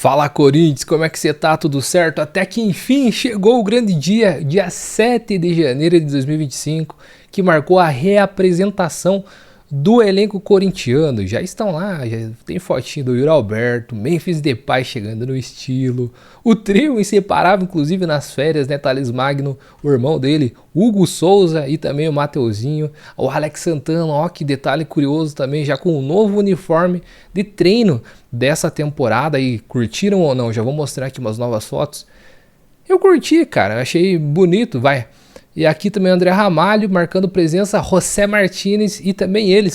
Fala Corinthians, como é que você tá? Tudo certo? Até que enfim chegou o grande dia, dia 7 de janeiro de 2025, que marcou a reapresentação do elenco corintiano. Já estão lá, já tem fotinho do Yuri Alberto, Memphis Depay chegando no estilo, o trio inseparável inclusive nas férias, né? Thales Magno, o irmão dele, Hugo Souza e também o Mateuzinho, o Alex Santana, ó que detalhe curioso também, já com um novo uniforme de treino dessa temporada. E curtiram ou não? Já vou mostrar aqui umas novas fotos. Eu curti, cara, achei bonito, vai. E aqui também o André Ramalho marcando presença, José Martínez e também ele,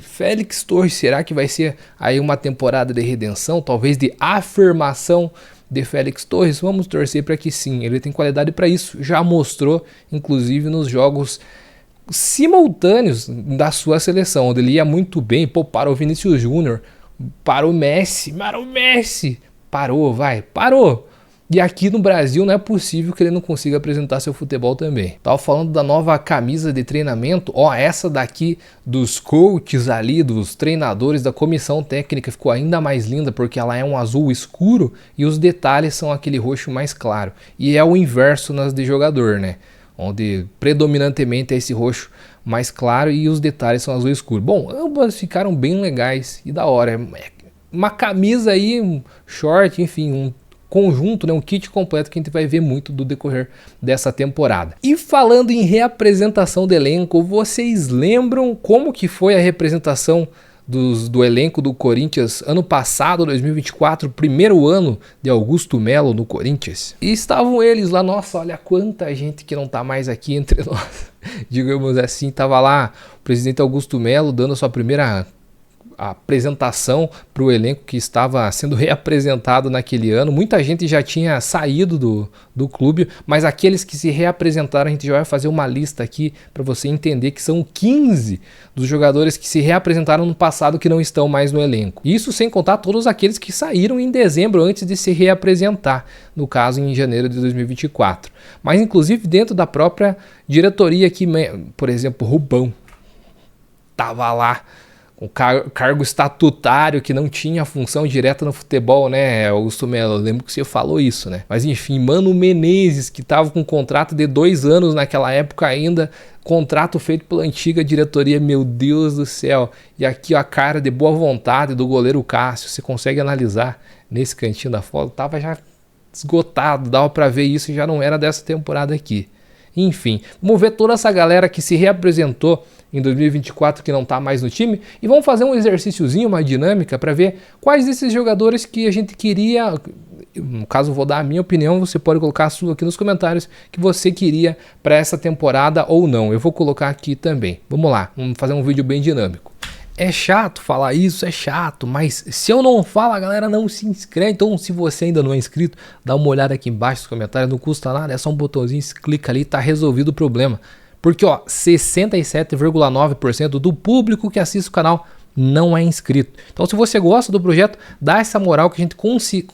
Félix Torres. Será que vai ser aí uma temporada de redenção, talvez de afirmação de Félix Torres? Vamos torcer para que sim, ele tem qualidade para isso, já mostrou inclusive nos jogos simultâneos da sua seleção, onde ele ia muito bem, pô, para o Vinícius Júnior, para o Messi, parou. E aqui no Brasil não é possível que ele não consiga apresentar seu futebol também. Tava falando da nova camisa de treinamento, ó, essa daqui dos coaches ali, dos treinadores da comissão técnica, ficou ainda mais linda porque ela é um azul escuro e os detalhes são aquele roxo mais claro. E é o inverso nas de jogador, né? Onde predominantemente é esse roxo mais claro e os detalhes são azul escuro. Bom, ambas ficaram bem legais e da hora. Uma camisa aí, um short, enfim, um conjunto, né, um kit completo que a gente vai ver muito do decorrer dessa temporada. E falando em reapresentação do elenco, vocês lembram como que foi a representação do elenco do Corinthians ano passado, 2024, primeiro ano de Augusto Melo no Corinthians? E estavam eles lá, nossa, olha quanta gente que não tá mais aqui entre nós, digamos assim. Tava lá o presidente Augusto Melo dando a sua primeira apresentação para o elenco que estava sendo reapresentado naquele ano. Muita gente já tinha saído do clube, mas aqueles que se reapresentaram, a gente já vai fazer uma lista aqui para você entender que são 15 dos jogadores que se reapresentaram no passado que não estão mais no elenco. Isso sem contar todos aqueles que saíram em dezembro antes de se reapresentar, no caso em janeiro de 2024. Mas inclusive dentro da própria diretoria aqui, por exemplo, Rubão tava lá, o cargo estatutário que não tinha função direta no futebol, né, Augusto Melo? Eu lembro que você falou isso, né? Mas enfim, Mano Menezes, que estava com um contrato de 2 anos naquela época ainda, contrato feito pela antiga diretoria, meu Deus do céu. E aqui ó, a cara de boa vontade do goleiro Cássio, você consegue analisar nesse cantinho da foto, tava já esgotado, dava para ver isso, já não era dessa temporada aqui. Enfim, vamos ver toda essa galera que se reapresentou em 2024 que não está mais no time e vamos fazer um exercíciozinho, uma dinâmica para ver quais desses jogadores que a gente queria, no caso vou dar a minha opinião, você pode colocar a sua aqui nos comentários, que você queria para essa temporada ou não. Eu vou colocar aqui também. Vamos lá, vamos fazer um vídeo bem dinâmico. É chato falar isso, é chato, mas se eu não falo, a galera não se inscreve. Então, se você ainda não é inscrito, dá uma olhada aqui embaixo nos comentários, não custa nada, é só um botãozinho, clica ali e tá resolvido o problema. Porque, ó, 67,9% do público que assiste o canal não é inscrito. Então, se você gosta do projeto, dá essa moral que a gente consegue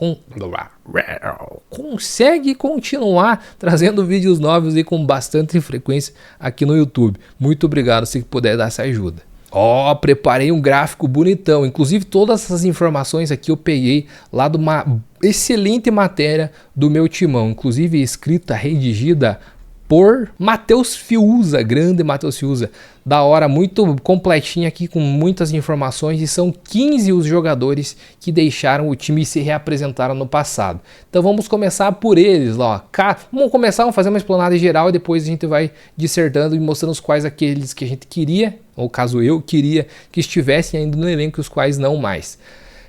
continuar trazendo vídeos novos e com bastante frequência aqui no YouTube. Muito obrigado se puder dar essa ajuda. Ó, preparei um gráfico bonitão, inclusive todas essas informações aqui eu peguei lá de uma excelente matéria do meu timão, inclusive escrita, redigida por Matheus Fiuza, grande Matheus Fiuza, da hora, muito completinha aqui com muitas informações, e são 15 os jogadores que deixaram o time e se reapresentaram no passado. Então vamos começar por eles lá, vamos fazer uma explanada geral e depois a gente vai dissertando e mostrando os quais aqueles que a gente queria, ou caso eu queria, que estivessem ainda no elenco e os quais não mais.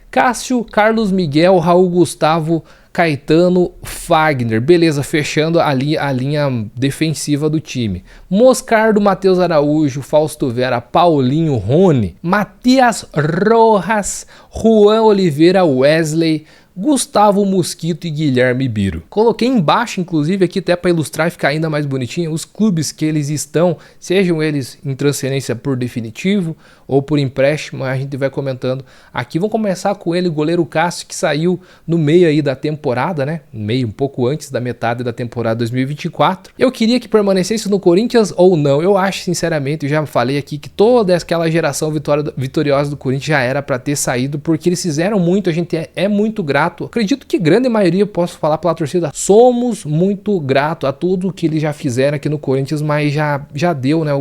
Cássio, Carlos Miguel, Raul Gustavo, Caetano, Fagner, beleza, fechando a linha defensiva do time. Moscardo, Matheus Araújo, Fausto Vera, Paulinho, Rony, Matias Rojas, Juan Oliveira, Wesley, Gustavo Mosquito e Guilherme Biro. Coloquei embaixo, inclusive, aqui até para ilustrar e ficar ainda mais bonitinho, os clubes que eles estão, sejam eles em transferência por definitivo ou por empréstimo, a gente vai comentando aqui. Vamos começar com ele, o goleiro Cássio, que saiu no meio aí da temporada, né? Meio, um pouco antes da metade da temporada 2024. Eu queria que permanecesse no Corinthians ou não. Eu acho, sinceramente, eu já falei aqui que toda aquela geração vitoriosa do Corinthians já era para ter saído, porque eles fizeram muito, a gente é muito grato grato, acredito que grande maioria, posso falar pela torcida, somos muito grato a tudo que eles já fizeram aqui no Corinthians, mas já deu, né?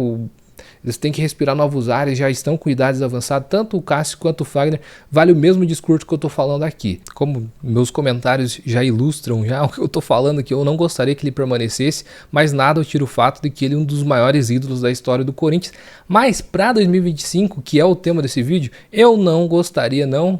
Eles têm que respirar novos ares, já estão com idades avançadas, tanto o Cássio quanto o Fagner, vale o mesmo discurso que eu tô falando aqui. Como meus comentários já ilustram já o que eu tô falando aqui, eu não gostaria que ele permanecesse, mas nada eu tiro o fato de que ele é um dos maiores ídolos da história do Corinthians. Mas para 2025, que é o tema desse vídeo, eu não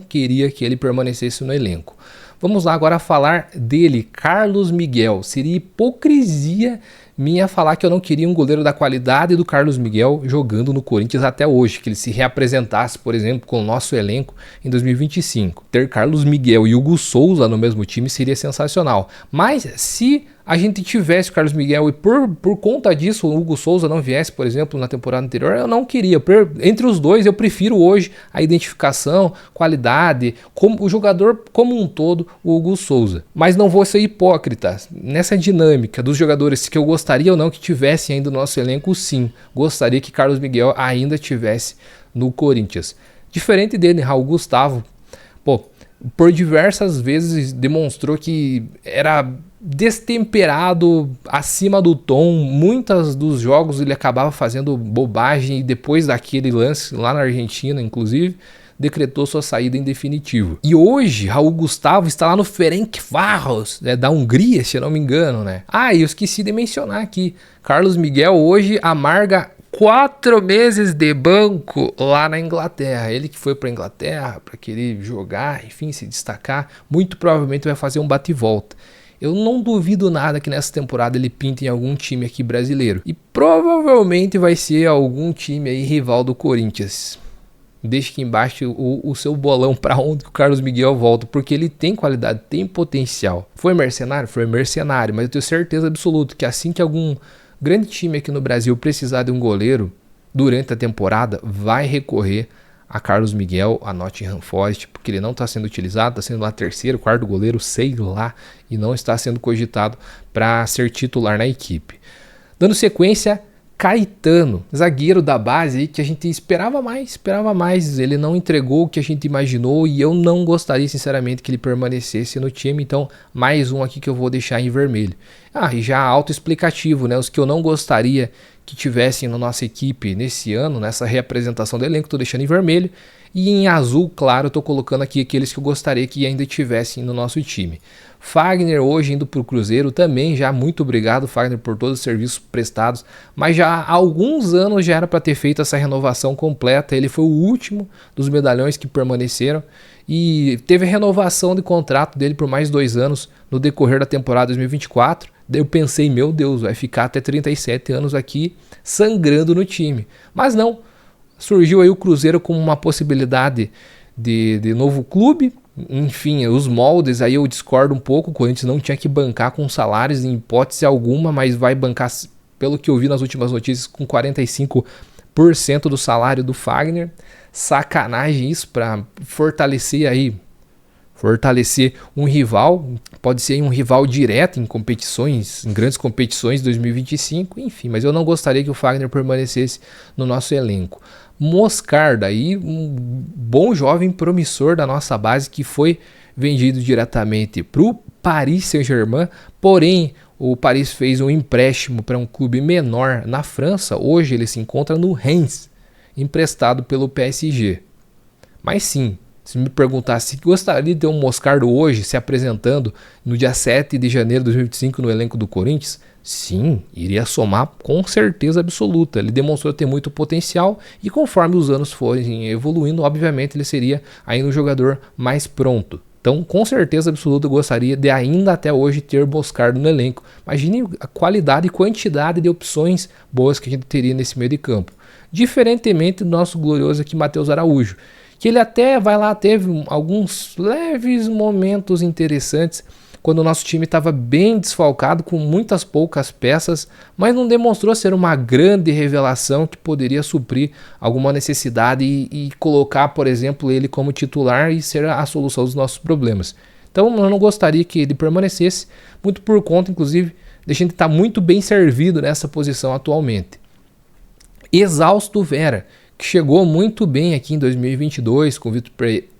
queria que ele permanecesse no elenco. Vamos lá agora falar dele, Carlos Miguel. Seria hipocrisia minha falar que eu não queria um goleiro da qualidade do Carlos Miguel jogando no Corinthians até hoje, que ele se reapresentasse, por exemplo, com o nosso elenco em 2025. Ter Carlos Miguel e Hugo Souza no mesmo time seria sensacional. Mas se a gente tivesse o Carlos Miguel e por conta disso o Hugo Souza não viesse, por exemplo, na temporada anterior, eu não queria. Entre os dois, eu prefiro hoje a identificação, qualidade, como o jogador como um todo, o Hugo Souza. Mas não vou ser hipócrita. Nessa dinâmica dos jogadores que eu gostaria ou não que tivessem ainda no nosso elenco, sim. Gostaria que Carlos Miguel ainda tivesse no Corinthians. Diferente dele, Raul Gustavo, por diversas vezes demonstrou que era destemperado, acima do tom. Muitos dos jogos ele acabava fazendo bobagem e depois daquele lance lá na Argentina, inclusive, decretou sua saída em definitivo. E hoje, Raul Gustavo está lá no Ferencváros, da Hungria, se eu não me engano, né? Ah, e eu esqueci de mencionar aqui, Carlos Miguel hoje amarga 4 meses de banco lá na Inglaterra. Ele que foi para a Inglaterra para querer jogar, enfim, se destacar, muito provavelmente vai fazer um bate e volta. Eu não duvido nada que nessa temporada ele pinte em algum time aqui brasileiro. E provavelmente vai ser algum time aí rival do Corinthians. Deixe aqui embaixo o seu bolão para onde o Carlos Miguel volta, porque ele tem qualidade, tem potencial. Foi mercenário? Foi mercenário, mas eu tenho certeza absoluta que assim que algum grande time aqui no Brasil precisar de um goleiro durante a temporada, vai recorrer a Carlos Miguel, a Nottingham Forest, porque ele não está sendo utilizado, está sendo lá terceiro, quarto goleiro, sei lá, e não está sendo cogitado para ser titular na equipe. Dando sequência, Caetano, zagueiro da base aí que a gente esperava mais, ele não entregou o que a gente imaginou e eu não gostaria sinceramente que ele permanecesse no time, então mais um aqui que eu vou deixar em vermelho. E já autoexplicativo, né, os que eu não gostaria que tivessem na nossa equipe nesse ano, nessa reapresentação do elenco, estou deixando em vermelho, e em azul claro estou colocando aqui aqueles que eu gostaria que ainda tivessem no nosso time. Fagner hoje indo para o Cruzeiro também, já muito obrigado Fagner por todos os serviços prestados, mas já há alguns anos já era para ter feito essa renovação completa. Ele foi o último dos medalhões que permaneceram e teve a renovação de contrato dele por mais 2 anos no decorrer da temporada 2024. Daí eu pensei, meu Deus, vai ficar até 37 anos aqui sangrando no time, mas não, surgiu aí o Cruzeiro como uma possibilidade de novo clube. Enfim, os moldes aí eu discordo um pouco, o Corinthians não tinha que bancar com salários em hipótese alguma, mas vai bancar, pelo que eu vi nas últimas notícias, com 45% do salário do Fagner. Sacanagem isso para fortalecer um rival, pode ser um rival direto em competições, em grandes competições de 2025, enfim, mas eu não gostaria que o Fagner permanecesse no nosso elenco. Moscarda, aí um bom jovem promissor da nossa base que foi vendido diretamente para o Paris Saint-Germain, porém o Paris fez um empréstimo para um clube menor na França, hoje ele se encontra no Reims, emprestado pelo PSG. Mas sim, se me perguntasse se gostaria de ter um Moscardo hoje se apresentando no dia 7 de janeiro de 2025 no elenco do Corinthians, sim, iria somar com certeza absoluta. Ele demonstrou ter muito potencial e conforme os anos forem evoluindo, obviamente ele seria ainda um jogador mais pronto. Então, com certeza absoluta, eu gostaria de ainda até hoje ter Moscardo no elenco. Imagine a qualidade e quantidade de opções boas que a gente teria nesse meio de campo. Diferentemente do nosso glorioso aqui, Matheus Araújo, que ele até teve alguns leves momentos interessantes quando o nosso time estava bem desfalcado, com muitas poucas peças, mas não demonstrou ser uma grande revelação que poderia suprir alguma necessidade e colocar, por exemplo, ele como titular e ser a solução dos nossos problemas. Então eu não gostaria que ele permanecesse, muito por conta, inclusive, de a gente estar muito bem servido nessa posição atualmente. Exausto Vera, que chegou muito bem aqui em 2022, com o Vitor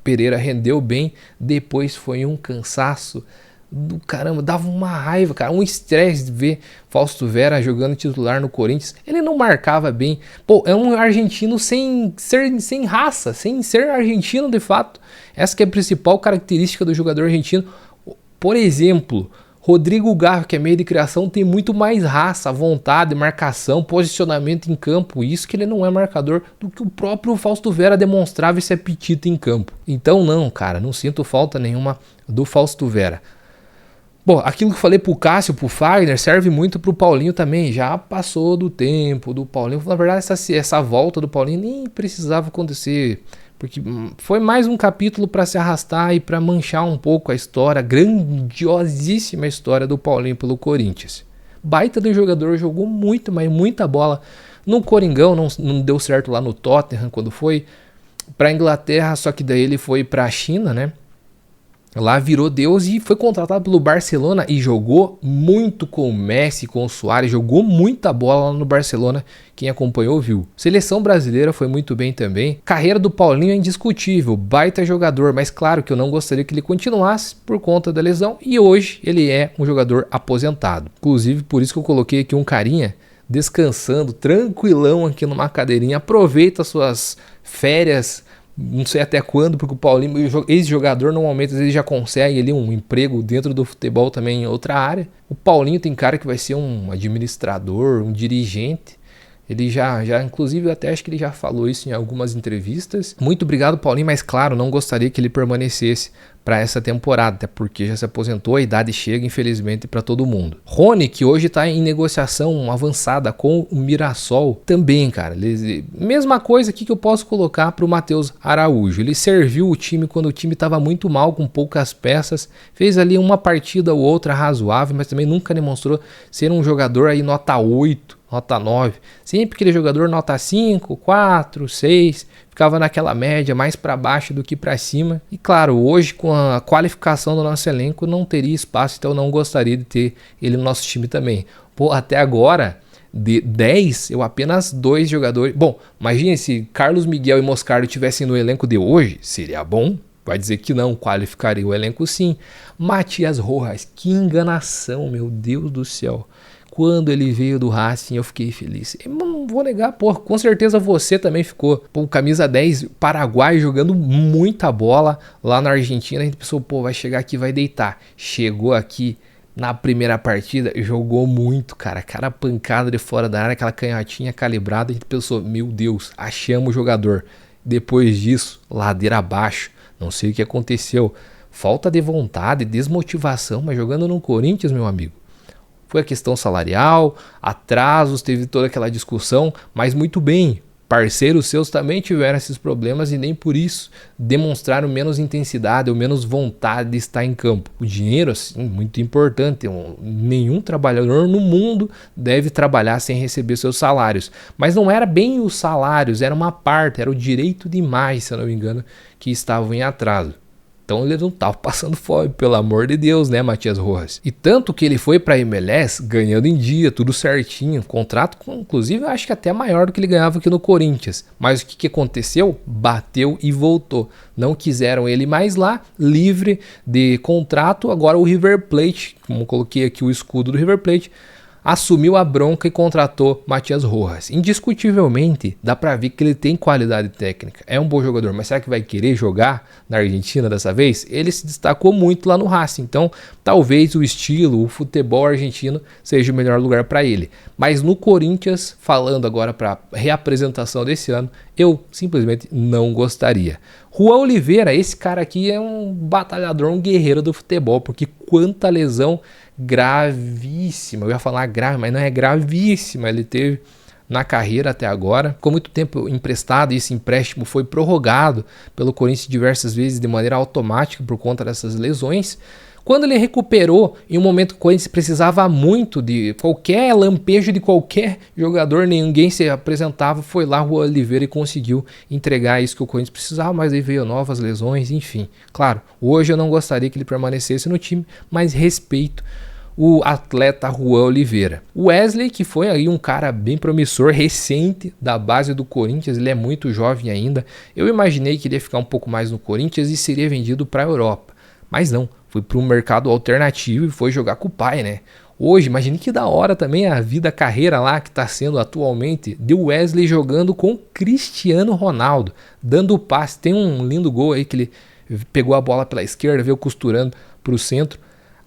Pereira, rendeu bem, depois foi um cansaço do caramba, dava uma raiva, cara, um estresse de ver Fausto Vera jogando titular no Corinthians. Ele não marcava bem. Pô, é um argentino sem raça, sem ser argentino de fato. Essa que é a principal característica do jogador argentino. Por exemplo, Rodrigo Garro, que é meio de criação, tem muito mais raça, vontade, marcação, posicionamento em campo. Isso que ele não é marcador do que o próprio Fausto Vera demonstrava esse apetite em campo. Então não, cara, não sinto falta nenhuma do Fausto Vera. Bom, aquilo que eu falei pro Cássio, pro Fagner, serve muito pro Paulinho também. Já passou do tempo do Paulinho. Na verdade, essa volta do Paulinho nem precisava acontecer, porque foi mais um capítulo para se arrastar e para manchar um pouco a história, a grandiosíssima história do Paulinho pelo Corinthians. Baita do jogador, jogou muito, mas muita bola. No Coringão não deu certo lá no Tottenham quando foi pra Inglaterra, só que daí ele foi pra China, né? Lá virou Deus e foi contratado pelo Barcelona e jogou muito com o Messi, com o Suárez, jogou muita bola lá no Barcelona, quem acompanhou viu. Seleção brasileira foi muito bem também. Carreira do Paulinho é indiscutível, baita jogador, mas claro que eu não gostaria que ele continuasse por conta da lesão e hoje ele é um jogador aposentado. Inclusive por isso que eu coloquei aqui um carinha descansando, tranquilão aqui numa cadeirinha, aproveita suas férias. Não sei até quando, porque o Paulinho, ex-jogador, normalmente ele já consegue ali um emprego dentro do futebol também em outra área. O Paulinho tem cara que vai ser um administrador, um dirigente. Ele já inclusive, eu até acho que ele já falou isso em algumas entrevistas. Muito obrigado, Paulinho, mas claro, não gostaria que ele permanecesse para essa temporada, até porque já se aposentou, a idade chega, infelizmente, para todo mundo. Rony, que hoje está em negociação avançada com o Mirassol, também, cara. Mesma coisa aqui que eu posso colocar para o Matheus Araújo. Ele serviu o time quando o time estava muito mal, com poucas peças, fez ali uma partida ou outra razoável, mas também nunca demonstrou ser um jogador aí nota 8, nota 9. Sempre aquele jogador nota 5, 4, 6, ficava naquela média mais para baixo do que para cima. E claro, hoje com a qualificação do nosso elenco não teria espaço, então eu não gostaria de ter ele no nosso time também. Pô, até agora, de 10, eu apenas 2 jogadores. Bom, imagine se Carlos Miguel e Moscardo tivessem no elenco de hoje, seria bom. Vai dizer que não, qualificaria o elenco sim. Matias Rojas, que enganação, meu Deus do céu. Quando ele veio do Racing, eu fiquei feliz. Eu não vou negar, pô, com certeza você também ficou. Pô, camisa 10, Paraguai, jogando muita bola lá na Argentina. A gente pensou, pô, vai chegar aqui, vai deitar. Chegou aqui na primeira partida, jogou muito, cara. Cara pancada de fora da área, aquela canhotinha calibrada. A gente pensou, meu Deus, achamos o jogador. Depois disso, ladeira abaixo. Não sei o que aconteceu. Falta de vontade, desmotivação, mas jogando no Corinthians, meu amigo. Foi a questão salarial, atrasos, teve toda aquela discussão, mas muito bem, parceiros seus também tiveram esses problemas e nem por isso demonstraram menos intensidade ou menos vontade de estar em campo. O dinheiro, assim, muito importante, nenhum trabalhador no mundo deve trabalhar sem receber seus salários, mas não era bem os salários, era uma parte, era o direito de imagem, se eu não me engano, que estavam em atraso. Então ele não estava passando fome, pelo amor de Deus, né, Matias Rojas? E tanto que ele foi para a MLS ganhando em dia, tudo certinho, contrato, inclusive, eu acho que até maior do que ele ganhava aqui no Corinthians. Mas o que aconteceu? Bateu e voltou. Não quiseram ele mais lá, livre de contrato. Agora o River Plate, como coloquei aqui o escudo do River Plate, assumiu a bronca e contratou Matias Rojas. Indiscutivelmente, dá pra ver que ele tem qualidade técnica. É um bom jogador, mas será que vai querer jogar na Argentina dessa vez? Ele se destacou muito lá no Racing, então talvez o estilo, o futebol argentino seja o melhor lugar para ele. Mas no Corinthians, falando agora para reapresentação desse ano, eu simplesmente não gostaria. Juan Oliveira, esse cara aqui é um batalhador, um guerreiro do futebol, porque quanta lesão gravíssima, eu ia falar grave, mas não é gravíssima, ele teve na carreira até agora. Ficou muito tempo emprestado e esse empréstimo foi prorrogado pelo Corinthians diversas vezes de maneira automática por conta dessas lesões. Quando ele recuperou, em um momento que o Corinthians precisava muito de qualquer lampejo de qualquer jogador, ninguém se apresentava, foi lá o Oliveira e conseguiu entregar isso que o Corinthians precisava, mas aí veio novas lesões, enfim. Claro, hoje eu não gostaria que ele permanecesse no time, mas respeito o atleta Juan Oliveira. O Wesley, que foi aí um cara bem promissor, recente da base do Corinthians, ele é muito jovem ainda. Eu imaginei que ele ia ficar um pouco mais no Corinthians e seria vendido para a Europa, mas não, foi para um mercado alternativo e foi jogar com o pai, né? Hoje, imagine que da hora também a vida, a carreira lá que está sendo atualmente de Wesley jogando com Cristiano Ronaldo, dando o passe. Tem um lindo gol aí que ele pegou a bola pela esquerda, veio costurando para o centro,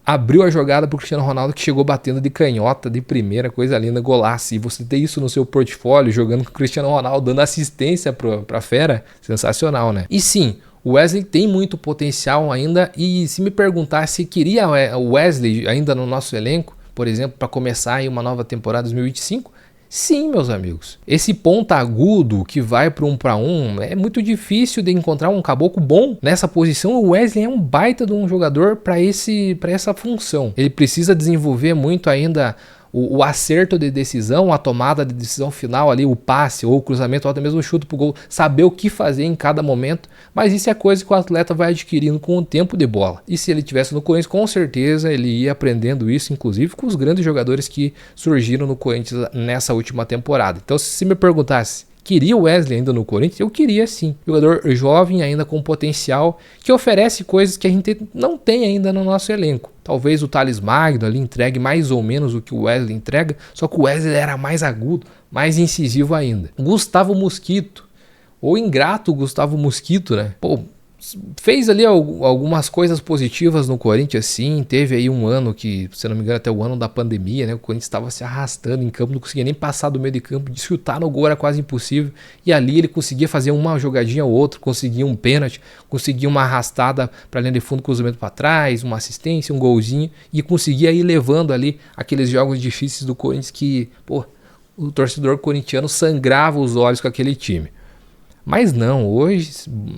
abriu a jogada para o Cristiano Ronaldo, que chegou batendo de canhota, de primeira, coisa linda, golaço. E você ter isso no seu portfólio, jogando com o Cristiano Ronaldo, dando assistência para a fera, sensacional, né? E sim, o Wesley tem muito potencial ainda, e se me perguntar se queria o Wesley ainda no nosso elenco, por exemplo, para começar aí uma nova temporada 2025, sim, meus amigos. Esse ponta agudo que vai para um é muito difícil de encontrar um caboclo bom nessa posição. O Wesley é um baita de um jogador para essa função. Ele precisa desenvolver muito ainda o acerto de decisão, a tomada de decisão final ali, o passe ou o cruzamento ou até mesmo o chute pro gol, saber o que fazer em cada momento, mas isso é coisa que o atleta vai adquirindo com o tempo de bola. E se ele tivesse no Corinthians, com certeza ele ia aprendendo isso, inclusive com os grandes jogadores que surgiram no Corinthians nessa última temporada. Então, se me perguntasse, queria o Wesley ainda no Corinthians? Eu queria sim. Jogador jovem ainda com potencial, que oferece coisas que a gente não tem ainda no nosso elenco. Talvez o Thales Magno ali entregue mais ou menos o que o Wesley entrega, só que o Wesley era mais agudo, mais incisivo ainda. Gustavo Mosquito, ou ingrato Gustavo Mosquito, né? Pô, fez ali algumas coisas positivas no Corinthians, sim. Teve aí um ano que, se não me engano, até o ano da pandemia, né? O Corinthians estava se arrastando em campo, não conseguia nem passar do meio de campo, de chutar no gol era quase impossível. E ali ele conseguia fazer uma jogadinha ou outra, conseguia um pênalti, conseguia uma arrastada para linha de fundo, cruzamento para trás, uma assistência, um golzinho, e conseguia ir levando ali aqueles jogos difíceis do Corinthians que, pô, o torcedor corintiano sangrava os olhos com aquele time. Mas não, hoje,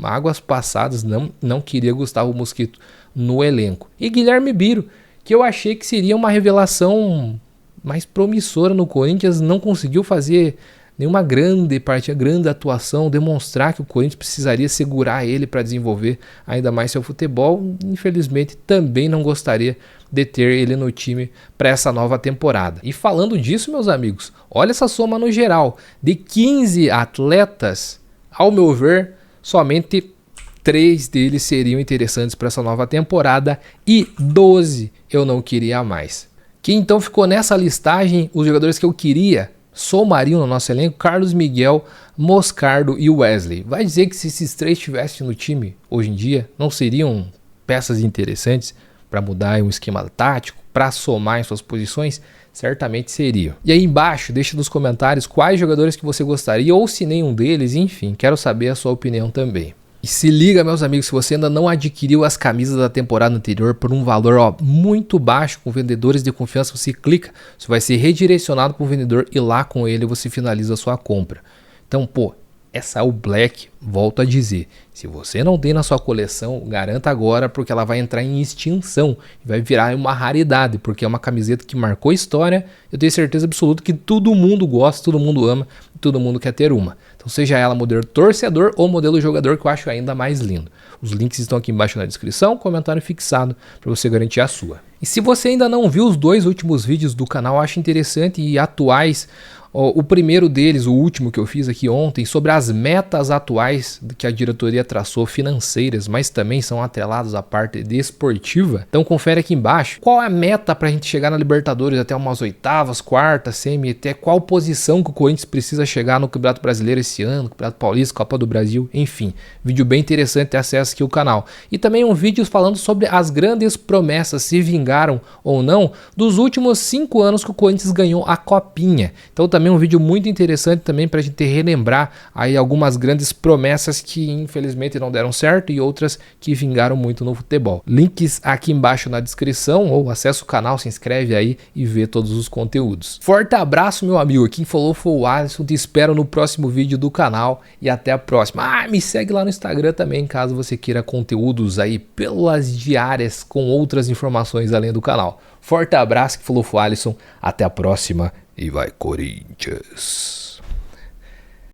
águas passadas, não queria Gustavo Mosquito no elenco. E Guilherme Biro, que eu achei que seria uma revelação mais promissora no Corinthians, não conseguiu fazer nenhuma grande partida, grande atuação, demonstrar que o Corinthians precisaria segurar ele para desenvolver ainda mais seu futebol. Infelizmente, também não gostaria de ter ele no time para essa nova temporada. E falando disso, meus amigos, olha essa soma no geral, de 15 atletas, ao meu ver, somente 3 deles seriam interessantes para essa nova temporada e 12 eu não queria mais. Quem então ficou nessa listagem, os jogadores que eu queria somariam no nosso elenco: Carlos Miguel, Moscardo e Wesley. Vai dizer que se esses 3 estivessem no time hoje em dia, não seriam peças interessantes para mudar um esquema tático, para somar em suas posições? Certamente seriam. E aí embaixo, deixa nos comentários quais jogadores que você gostaria, ou se nenhum deles, enfim, quero saber a sua opinião também. E se liga, meus amigos, se você ainda não adquiriu as camisas da temporada anterior por um valor muito baixo, com vendedores de confiança, você clica, você vai ser redirecionado para o vendedor e lá com ele você finaliza a sua compra. Então, pô, essa All Black, volto a dizer, se você não tem na sua coleção, garanta agora, porque ela vai entrar em extinção e vai virar uma raridade, porque é uma camiseta que marcou história. Eu tenho certeza absoluta que todo mundo gosta, todo mundo ama, todo mundo quer ter uma. Então seja ela modelo torcedor ou modelo jogador, que eu acho ainda mais lindo. Os links estão aqui embaixo na descrição, comentário fixado para você garantir a sua. E se você ainda não viu os 2 últimos vídeos do canal, eu acho interessante e atuais. O primeiro deles, o último que eu fiz aqui ontem, sobre as metas atuais que a diretoria traçou, financeiras, mas também são atreladas à parte desportiva. Então confere aqui embaixo qual é a meta para a gente chegar na Libertadores até umas oitavas, quartas, semi, até qual posição que o Corinthians precisa chegar no Campeonato Brasileiro esse ano, Campeonato Paulista, Copa do Brasil, enfim. Vídeo bem interessante, ter acesso aqui ao canal. E também um vídeo falando sobre as grandes promessas, se vingaram ou não, dos últimos 5 anos que o Corinthians ganhou a Copinha. Então também um vídeo muito interessante também para a gente relembrar aí algumas grandes promessas que infelizmente não deram certo e outras que vingaram muito no futebol. Links aqui embaixo na descrição, ou acessa o canal, se inscreve aí e vê todos os conteúdos. Forte abraço, meu amigo. Quem falou foi o Alisson. Te espero no próximo vídeo do canal e até a próxima. Me segue lá no Instagram também, caso você queira conteúdos aí pelas diárias com outras informações além do canal. Forte abraço, que falou foi o Alisson. Até a próxima. E vai, Corinthians!